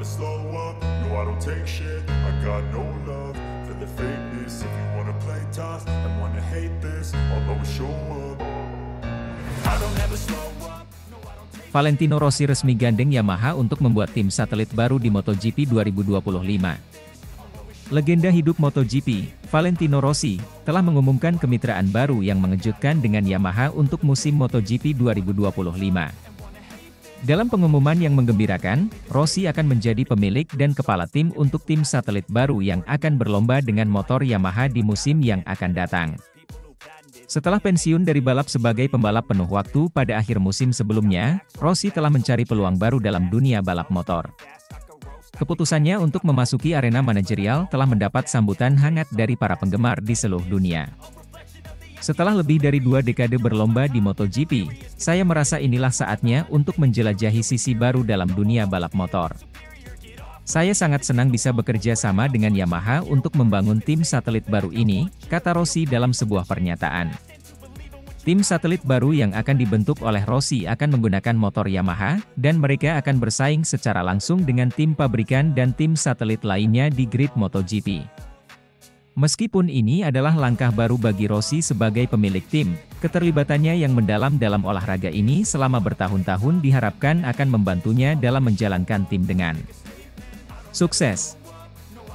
never slow up, no I don't take shit, I got no love for the fakeness. If you wanna play tough and wanna hate this, I'll always show up. I don't ever slow up. Valentino Rossi resmi gandeng Yamaha untuk membuat tim satelit baru di MotoGP 2025. Legenda hidup MotoGP, Valentino Rossi, telah mengumumkan kemitraan baru yang mengejutkan dengan Yamaha untuk musim MotoGP 2025. Dalam pengumuman yang menggembirakan, Rossi akan menjadi pemilik dan kepala tim untuk tim satelit baru yang akan berlomba dengan motor Yamaha di musim yang akan datang. Setelah pensiun dari balap sebagai pembalap penuh waktu pada akhir musim sebelumnya, Rossi telah mencari peluang baru dalam dunia balap motor. Keputusannya untuk memasuki arena manajerial telah mendapat sambutan hangat dari para penggemar di seluruh dunia. Setelah lebih dari 2 dekade berlomba di MotoGP, saya merasa inilah saatnya untuk menjelajahi sisi baru dalam dunia balap motor. Saya sangat senang bisa bekerja sama dengan Yamaha untuk membangun tim satelit baru ini, kata Rossi dalam sebuah pernyataan. Tim satelit baru yang akan dibentuk oleh Rossi akan menggunakan motor Yamaha, dan mereka akan bersaing secara langsung dengan tim pabrikan dan tim satelit lainnya di grid MotoGP. Meskipun ini adalah langkah baru bagi Rossi sebagai pemilik tim, keterlibatannya yang mendalam dalam olahraga ini selama bertahun-tahun diharapkan akan membantunya dalam menjalankan tim dengan sukses.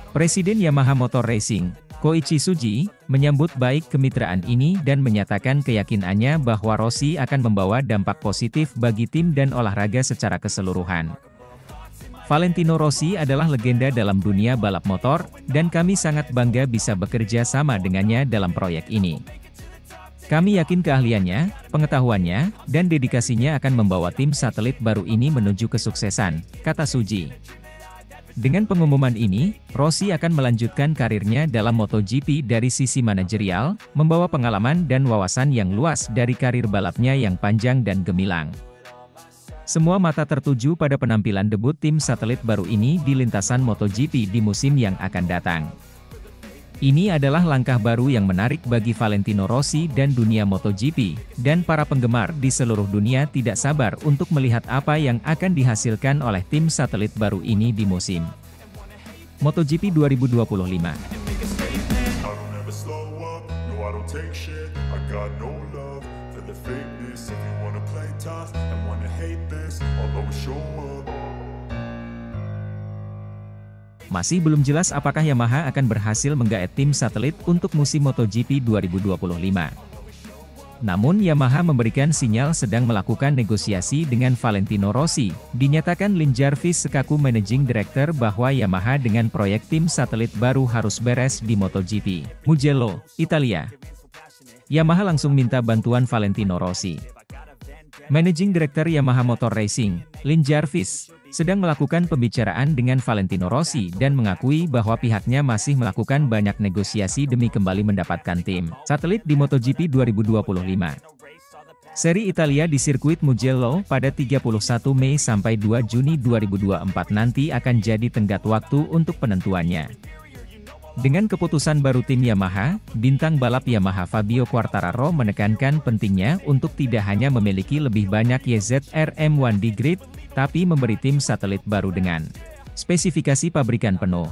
Presiden Yamaha Motor Racing, Koichi Tsuji, menyambut baik kemitraan ini dan menyatakan keyakinannya bahwa Rossi akan membawa dampak positif bagi tim dan olahraga secara keseluruhan. Valentino Rossi adalah legenda dalam dunia balap motor, dan kami sangat bangga bisa bekerja sama dengannya dalam proyek ini. Kami yakin keahliannya, pengetahuannya, dan dedikasinya akan membawa tim satelit baru ini menuju kesuksesan, kata Tsuji. Dengan pengumuman ini, Rossi akan melanjutkan karirnya dalam MotoGP dari sisi manajerial, membawa pengalaman dan wawasan yang luas dari karir balapnya yang panjang dan gemilang. Semua mata tertuju pada penampilan debut tim satelit baru ini di lintasan MotoGP di musim yang akan datang. Ini adalah langkah baru yang menarik bagi Valentino Rossi dan dunia MotoGP, dan para penggemar di seluruh dunia tidak sabar untuk melihat apa yang akan dihasilkan oleh tim satelit baru ini di musim MotoGP 2025. I don't ever slow up, no I don't take shit, I got no love for the fakeness. If you wanna play tough and wanna hate this, I'll always show up. Masih belum jelas apakah Yamaha akan berhasil menggaet tim satelit untuk musim MotoGP 2025. Namun Yamaha memberikan sinyal sedang melakukan negosiasi dengan Valentino Rossi. Dinyatakan Lin Jarvis sekaku Managing Director bahwa Yamaha dengan proyek tim satelit baru harus beres di MotoGP, Mugello, Italia. Yamaha langsung minta bantuan Valentino Rossi. Managing Director Yamaha Motor Racing, Lin Jarvis, sedang melakukan pembicaraan dengan Valentino Rossi dan mengakui bahwa pihaknya masih melakukan banyak negosiasi demi kembali mendapatkan tim satelit di MotoGP 2025. Seri Italia di sirkuit Mugello pada 31 Mei sampai 2 Juni 2024 nanti akan jadi tenggat waktu untuk penentuannya. Dengan keputusan baru tim Yamaha, bintang balap Yamaha Fabio Quartararo menekankan pentingnya untuk tidak hanya memiliki lebih banyak YZR-M1 di grid, tapi memberi tim satelit baru dengan spesifikasi pabrikan penuh.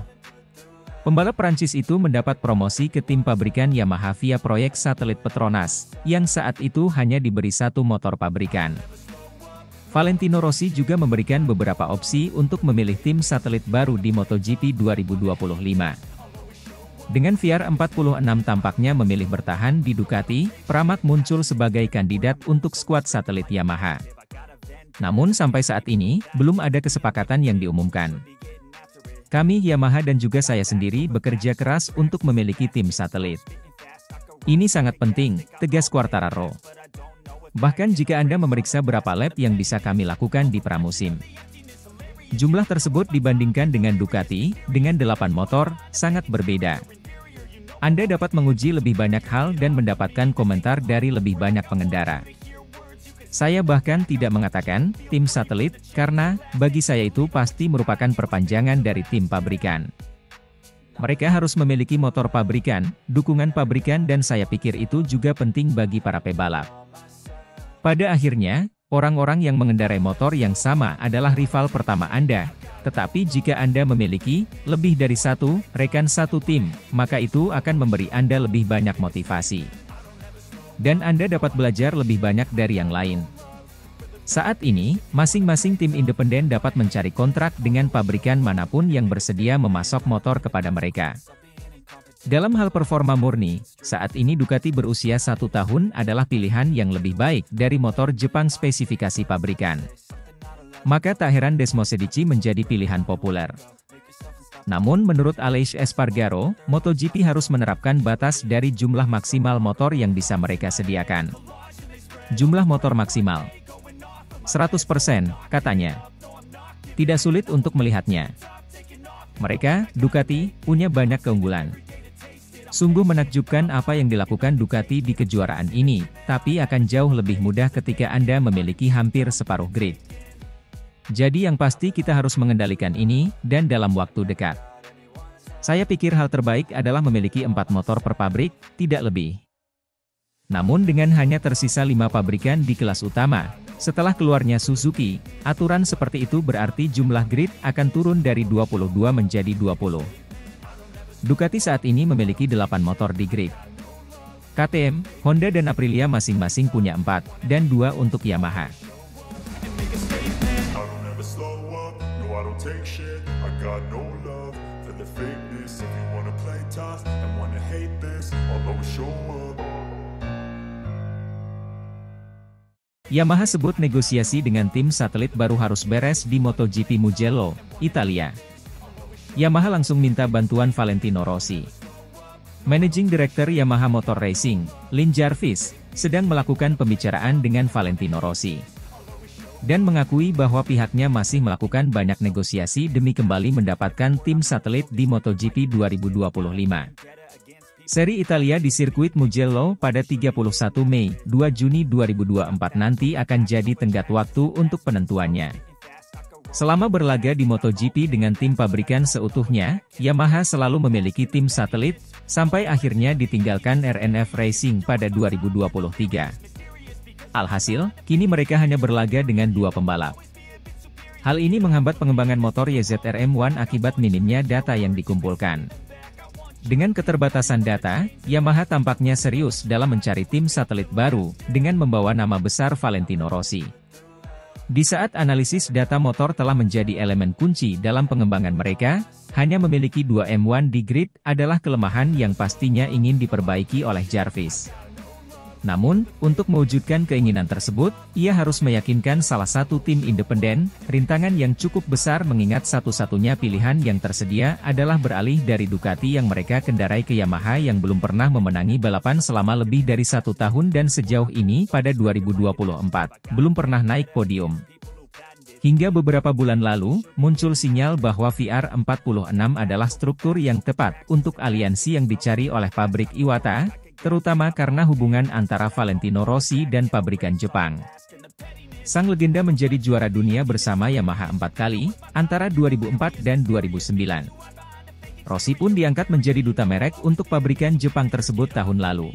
Pembalap Prancis itu mendapat promosi ke tim pabrikan Yamaha via proyek satelit Petronas, yang saat itu hanya diberi satu motor pabrikan. Valentino Rossi juga memberikan beberapa opsi untuk memilih tim satelit baru di MotoGP 2025. Dengan VR46 tampaknya memilih bertahan di Ducati, Pramac muncul sebagai kandidat untuk skuad satelit Yamaha. Namun sampai saat ini, belum ada kesepakatan yang diumumkan. Kami Yamaha dan juga saya sendiri bekerja keras untuk memiliki tim satelit. Ini sangat penting, tegas Quartararo. Bahkan jika Anda memeriksa berapa lap yang bisa kami lakukan di pramusim. Jumlah tersebut dibandingkan dengan Ducati, dengan 8 motor, sangat berbeda. Anda dapat menguji lebih banyak hal dan mendapatkan komentar dari lebih banyak pengendara. Saya bahkan tidak mengatakan tim satelit, karena bagi saya itu pasti merupakan perpanjangan dari tim pabrikan. Mereka harus memiliki motor pabrikan, dukungan pabrikan, dan saya pikir itu juga penting bagi para pebalap. Pada akhirnya, orang-orang yang mengendarai motor yang sama adalah rival pertama Anda, Tetapi jika Anda memiliki lebih dari satu rekan satu tim, maka itu akan memberi Anda lebih banyak motivasi. Dan Anda dapat belajar lebih banyak dari yang lain. Saat ini, masing-masing tim independen dapat mencari kontrak dengan pabrikan manapun yang bersedia memasok motor kepada mereka. Dalam hal performa murni, saat ini Ducati berusia 1 tahun adalah pilihan yang lebih baik dari motor Jepang spesifikasi pabrikan. Maka tak heran Desmosedici menjadi pilihan populer. Namun menurut Aleix Espargaro, MotoGP harus menerapkan batas dari jumlah maksimal motor yang bisa mereka sediakan. Jumlah motor maksimal 100%, katanya. Tidak sulit untuk melihatnya. Mereka, Ducati, punya banyak keunggulan. Sungguh menakjubkan apa yang dilakukan Ducati di kejuaraan ini, tapi akan jauh lebih mudah ketika Anda memiliki hampir separuh grid. Jadi yang pasti kita harus mengendalikan ini, dan dalam waktu dekat. Saya pikir hal terbaik adalah memiliki 4 motor per pabrik, tidak lebih. Namun dengan hanya tersisa 5 pabrikan di kelas utama, setelah keluarnya Suzuki, aturan seperti itu berarti jumlah grid akan turun dari 22 menjadi 20. Ducati saat ini memiliki 8 motor di grid. KTM, Honda dan Aprilia masing-masing punya 4, dan 2 untuk Yamaha. I don't take shit, I got no love for the fakeness. If you wanna play tough and wanna hate this, I'll always show up. Yamaha sebut negosiasi dengan tim satelit baru harus beres di MotoGP Mugello, Italia. Yamaha langsung minta bantuan Valentino Rossi. Managing Director Yamaha Motor Racing, Lin Jarvis, sedang melakukan pembicaraan dengan Valentino Rossi. Dan mengakui bahwa pihaknya masih melakukan banyak negosiasi demi kembali mendapatkan tim satelit di MotoGP 2025. Seri Italia di sirkuit Mugello pada 31 Mei, 2 Juni 2024 nanti akan jadi tenggat waktu untuk penentuannya. Selama berlaga di MotoGP dengan tim pabrikan seutuhnya, Yamaha selalu memiliki tim satelit, sampai akhirnya ditinggalkan RNF Racing pada 2023. Alhasil, kini mereka hanya berlaga dengan 2 pembalap. Hal ini menghambat pengembangan motor YZR-M1 akibat minimnya data yang dikumpulkan. Dengan keterbatasan data, Yamaha tampaknya serius dalam mencari tim satelit baru, dengan membawa nama besar Valentino Rossi. Di saat analisis data motor telah menjadi elemen kunci dalam pengembangan mereka, hanya memiliki 2 M1 di grid adalah kelemahan yang pastinya ingin diperbaiki oleh Jarvis. Namun, untuk mewujudkan keinginan tersebut, ia harus meyakinkan salah satu tim independen, rintangan yang cukup besar mengingat satu-satunya pilihan yang tersedia adalah beralih dari Ducati yang mereka kendarai ke Yamaha yang belum pernah memenangi balapan selama lebih dari 1 tahun dan sejauh ini pada 2024, belum pernah naik podium. Hingga beberapa bulan lalu, muncul sinyal bahwa VR46 adalah struktur yang tepat untuk aliansi yang dicari oleh pabrik Iwata, terutama karena hubungan antara Valentino Rossi dan pabrikan Jepang. Sang legenda menjadi juara dunia bersama Yamaha 4 kali, antara 2004 dan 2009. Rossi pun diangkat menjadi duta merek untuk pabrikan Jepang tersebut tahun lalu.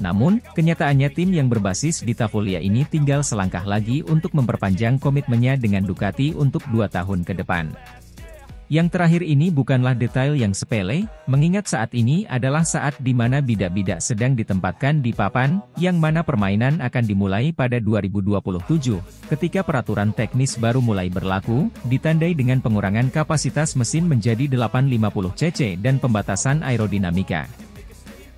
Namun, kenyataannya tim yang berbasis di Tavolia ini tinggal selangkah lagi untuk memperpanjang komitmennya dengan Ducati untuk 2 tahun ke depan. Yang terakhir ini bukanlah detail yang sepele, mengingat saat ini adalah saat di mana bidak-bidak sedang ditempatkan di papan, yang mana permainan akan dimulai pada 2027, ketika peraturan teknis baru mulai berlaku, ditandai dengan pengurangan kapasitas mesin menjadi 850 cc dan pembatasan aerodinamika.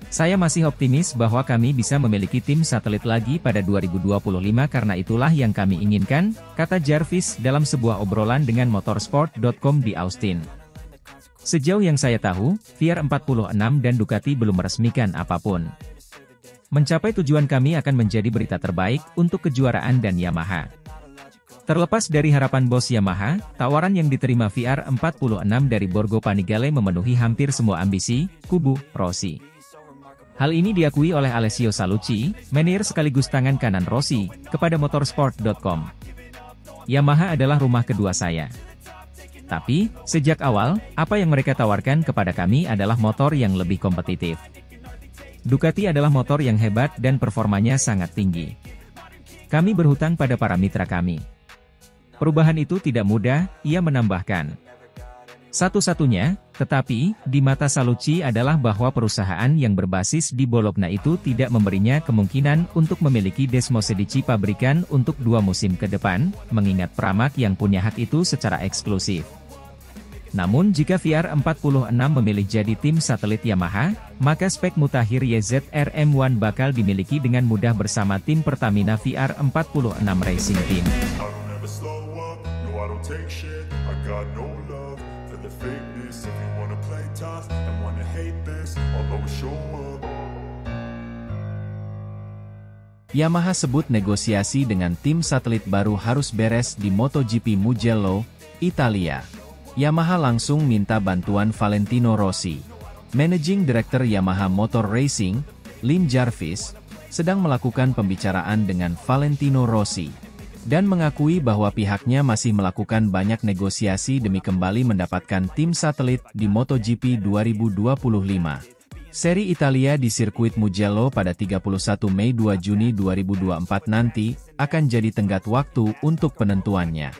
Saya masih optimis bahwa kami bisa memiliki tim satelit lagi pada 2025 karena itulah yang kami inginkan, kata Jarvis dalam sebuah obrolan dengan motorsport.com di Austin. Sejauh yang saya tahu, VR46 dan Ducati belum meresmikan apapun. Mencapai tujuan kami akan menjadi berita terbaik untuk kejuaraan dan Yamaha. Terlepas dari harapan bos Yamaha, tawaran yang diterima VR46 dari Borgo Panigale memenuhi hampir semua ambisi kubu Rossi. Hal ini diakui oleh Alessio Salucci, manajer sekaligus tangan kanan Rossi, kepada motorsport.com. Yamaha adalah rumah kedua saya. Tapi, sejak awal, apa yang mereka tawarkan kepada kami adalah motor yang lebih kompetitif. Ducati adalah motor yang hebat dan performanya sangat tinggi. Kami berhutang pada para mitra kami. Perubahan itu tidak mudah, ia menambahkan. Satu-satunya, tetapi, di mata Salucci adalah bahwa perusahaan yang berbasis di Bologna itu tidak memberinya kemungkinan untuk memiliki Desmosedici pabrikan untuk 2 musim ke depan, mengingat Pramac yang punya hak itu secara eksklusif. Namun jika VR46 memilih jadi tim satelit Yamaha, maka spek mutakhir YZR-M1 bakal dimiliki dengan mudah bersama tim Pertamina VR46 Racing Team. Yamaha sebut negosiasi dengan tim satelit baru harus beres di MotoGP Mugello, Italia. Yamaha langsung minta bantuan Valentino Rossi. Managing Director Yamaha Motor Racing, Lin Jarvis, sedang melakukan pembicaraan dengan Valentino Rossi, dan mengakui bahwa pihaknya masih melakukan banyak negosiasi demi kembali mendapatkan tim satelit di MotoGP 2025. Seri Italia di sirkuit Mugello pada 31 Mei 2 Juni 2024 nanti, akan jadi tenggat waktu untuk penentuannya.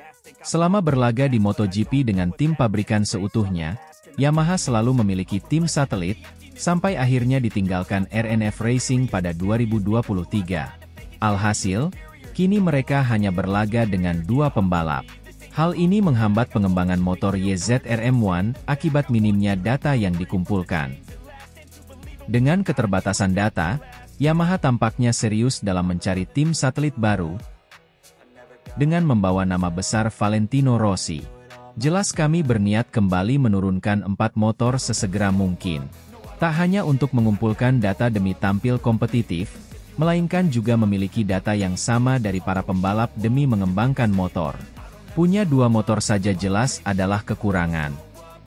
Selama berlaga di MotoGP dengan tim pabrikan seutuhnya, Yamaha selalu memiliki tim satelit, sampai akhirnya ditinggalkan RNF Racing pada 2023. Alhasil, kini mereka hanya berlaga dengan 2 pembalap. Hal ini menghambat pengembangan motor YZR-M1 akibat minimnya data yang dikumpulkan. Dengan keterbatasan data, Yamaha tampaknya serius dalam mencari tim satelit baru, dengan membawa nama besar Valentino Rossi. Jelas kami berniat kembali menurunkan 4 motor sesegera mungkin. Tak hanya untuk mengumpulkan data demi tampil kompetitif, melainkan juga memiliki data yang sama dari para pembalap demi mengembangkan motor. Punya 2 motor saja jelas adalah kekurangan.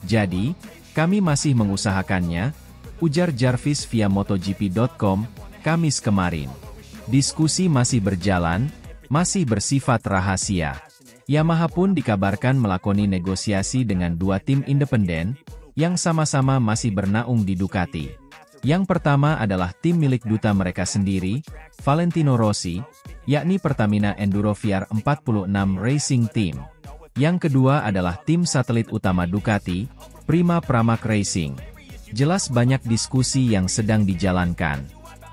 Jadi, kami masih mengusahakannya, ujar Jarvis via MotoGP.com, Kamis kemarin. Diskusi masih berjalan, masih bersifat rahasia. Yamaha pun dikabarkan melakoni negosiasi dengan 2 tim independen, yang sama-sama masih bernaung di Ducati. Yang pertama adalah tim milik duta mereka sendiri, Valentino Rossi, yakni Pertamina Enduro VR46 Racing Team. Yang kedua adalah tim satelit utama Ducati, Prima Pramac Racing. Jelas banyak diskusi yang sedang dijalankan.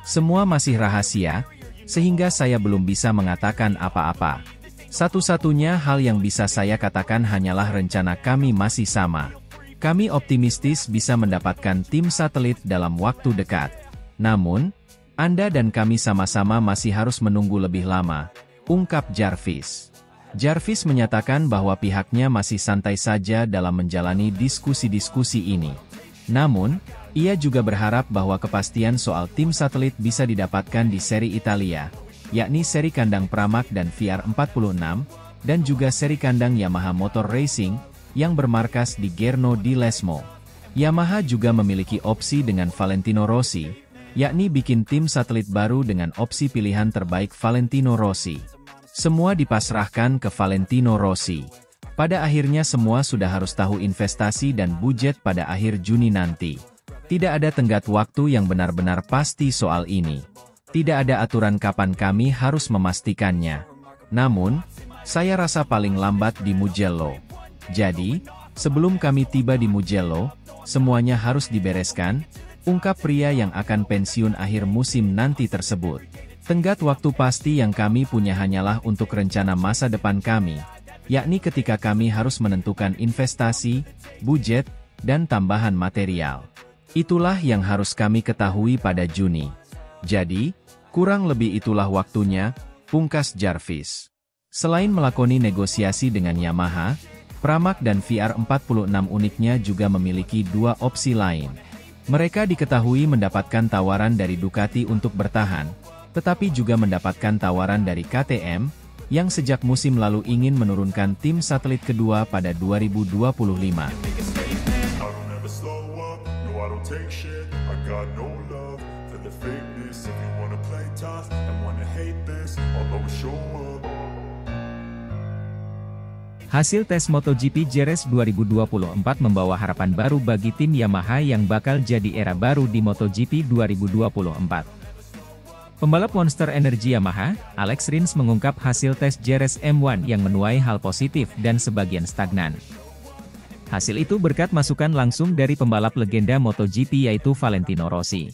Semua masih rahasia, sehingga saya belum bisa mengatakan apa-apa. Satu-satunya hal yang bisa saya katakan hanyalah rencana kami masih sama. Kami optimistis bisa mendapatkan tim satelit dalam waktu dekat. Namun, Anda dan kami sama-sama masih harus menunggu lebih lama, ungkap Jarvis. Jarvis menyatakan bahwa pihaknya masih santai saja dalam menjalani diskusi-diskusi ini. Namun, ia juga berharap bahwa kepastian soal tim satelit bisa didapatkan di seri Italia, yakni seri kandang Pramac dan VR46, dan juga seri kandang Yamaha Motor Racing, yang bermarkas di Gerno di Lesmo. Yamaha juga memiliki opsi dengan Valentino Rossi, yakni bikin tim satelit baru dengan opsi pilihan terbaik Valentino Rossi. Semua dipasrahkan ke Valentino Rossi. Pada akhirnya semua sudah harus tahu investasi dan budget pada akhir Juni nanti. Tidak ada tenggat waktu yang benar-benar pasti soal ini. Tidak ada aturan kapan kami harus memastikannya. Namun, saya rasa paling lambat di Mugello. Jadi, sebelum kami tiba di Mugello, semuanya harus dibereskan, ungkap pria yang akan pensiun akhir musim nanti tersebut. Tenggat waktu pasti yang kami punya hanyalah untuk rencana masa depan kami, yakni ketika kami harus menentukan investasi, budget, dan tambahan material. Itulah yang harus kami ketahui pada Juni. Jadi, kurang lebih itulah waktunya, pungkas Jarvis. Selain melakoni negosiasi dengan Yamaha, Pramac dan VR46 uniknya juga memiliki 2 opsi lain. Mereka diketahui mendapatkan tawaran dari Ducati untuk bertahan, tetapi juga mendapatkan tawaran dari KTM, yang sejak musim lalu ingin menurunkan tim satelit kedua pada 2025. Hasil tes MotoGP Jerez 2024 membawa harapan baru bagi tim Yamaha yang bakal jadi era baru di MotoGP 2024. Pembalap Monster Energy Yamaha, Alex Rins mengungkap hasil tes JRS M1 yang menuai hal positif dan sebagian stagnan. Hasil itu berkat masukan langsung dari pembalap legenda MotoGP yaitu Valentino Rossi.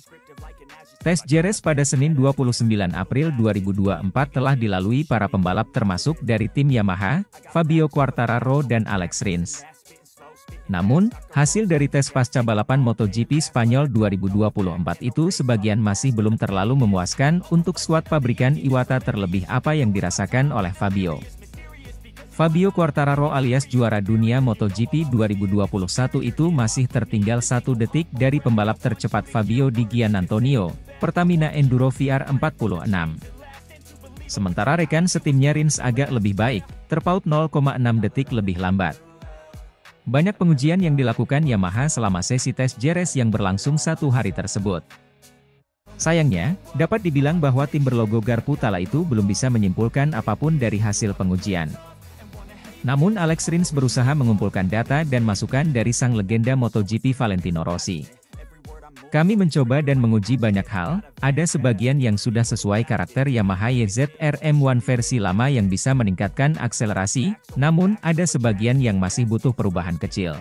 Tes JRS pada Senin 29 April 2024 telah dilalui para pembalap termasuk dari tim Yamaha, Fabio Quartararo dan Alex Rins. Namun, hasil dari tes pasca balapan MotoGP Spanyol 2024 itu sebagian masih belum terlalu memuaskan untuk skuad pabrikan Iwata, terlebih apa yang dirasakan oleh Fabio. Fabio Quartararo alias juara dunia MotoGP 2021 itu masih tertinggal 1 detik dari pembalap tercepat Fabio Di Giannantonio, Pertamina Enduro VR46. Sementara rekan setimnya Rins agak lebih baik, terpaut 0,6 detik lebih lambat. Banyak pengujian yang dilakukan Yamaha selama sesi tes JRS yang berlangsung 1 hari tersebut. Sayangnya, dapat dibilang bahwa tim berlogo Garputala itu belum bisa menyimpulkan apapun dari hasil pengujian. Namun Alex Rins berusaha mengumpulkan data dan masukan dari sang legenda MotoGP Valentino Rossi. Kami mencoba dan menguji banyak hal, ada sebagian yang sudah sesuai karakter Yamaha YZR M1 versi lama yang bisa meningkatkan akselerasi, namun ada sebagian yang masih butuh perubahan kecil.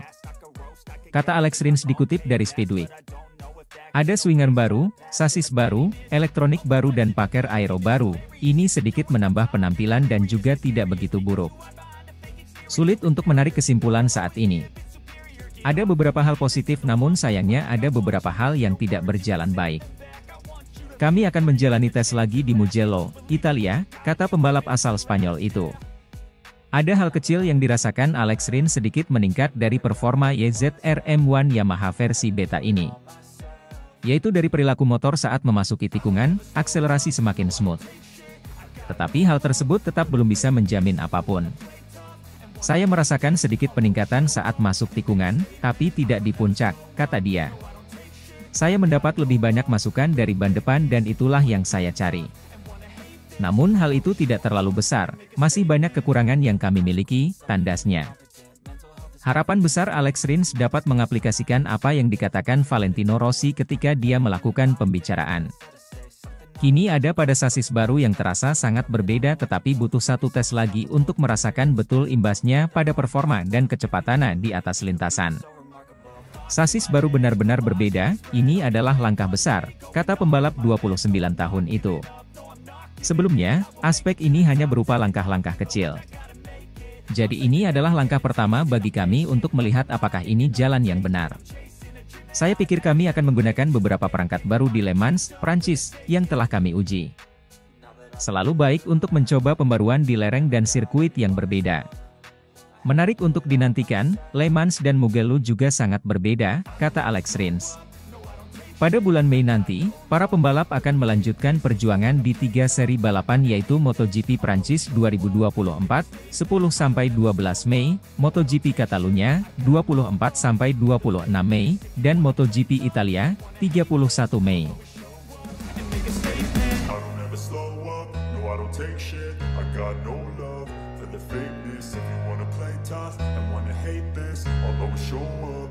Kata Alex Rins dikutip dari Speedweek. Ada swinger baru, sasis baru, elektronik baru dan paker aero baru, ini sedikit menambah penampilan dan juga tidak begitu buruk. Sulit untuk menarik kesimpulan saat ini. Ada beberapa hal positif namun sayangnya ada beberapa hal yang tidak berjalan baik. Kami akan menjalani tes lagi di Mugello, Italia, kata pembalap asal Spanyol itu. Ada hal kecil yang dirasakan Alex Rins sedikit meningkat dari performa YZR M1 Yamaha versi beta ini. Yaitu dari perilaku motor saat memasuki tikungan, akselerasi semakin smooth. Tetapi hal tersebut tetap belum bisa menjamin apapun. Saya merasakan sedikit peningkatan saat masuk tikungan, tapi tidak di puncak, kata dia. Saya mendapat lebih banyak masukan dari ban depan dan itulah yang saya cari. Namun hal itu tidak terlalu besar, masih banyak kekurangan yang kami miliki, tandasnya. Harapan besar Alex Rins dapat mengaplikasikan apa yang dikatakan Valentino Rossi ketika dia melakukan pembicaraan. Kini ada pada sasis baru yang terasa sangat berbeda tetapi butuh 1 tes lagi untuk merasakan betul imbasnya pada performa dan kecepatannya di atas lintasan. Sasis baru benar-benar berbeda, ini adalah langkah besar, kata pembalap 29 tahun itu. Sebelumnya, aspek ini hanya berupa langkah-langkah kecil. Jadi ini adalah langkah pertama bagi kami untuk melihat apakah ini jalan yang benar. Saya pikir kami akan menggunakan beberapa perangkat baru di Le Mans, Prancis, yang telah kami uji. Selalu baik untuk mencoba pembaruan di lereng dan sirkuit yang berbeda. Menarik untuk dinantikan, Le Mans dan Mugello juga sangat berbeda, kata Alex Rins. Pada bulan Mei nanti, para pembalap akan melanjutkan perjuangan di 3 seri balapan yaitu MotoGP Prancis 2024, 10-12 Mei, MotoGP Catalunya, 24-26 Mei, dan MotoGP Italia, 31 Mei. If you wanna play tough and wanna hate this, I'll always show up.